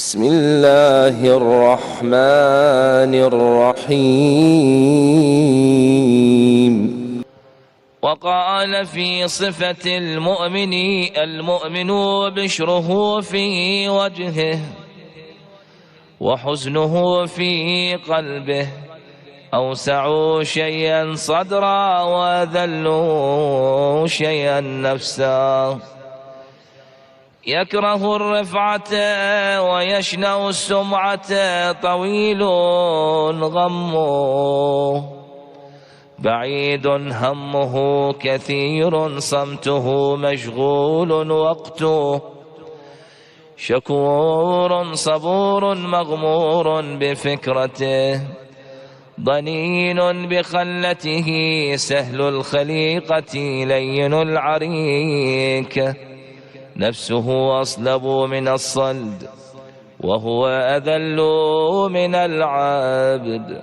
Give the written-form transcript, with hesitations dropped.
بسم الله الرحمن الرحيم. وقال في صفة المؤمن بشره في وجهه وحزنه في قلبه، أوسعوا شيئا صدرا وأذلوا شيئا نفسا، يكره الرفعة ويشنأ السمعة، طويل غمه بعيد همه، كثير صمته مشغول وقته، شكور صبور مغمور بفكرته، ضنين بخلته، سهل الخليقة لين العريك، نفسه أصلب من الصلد وهو أذل من العبد.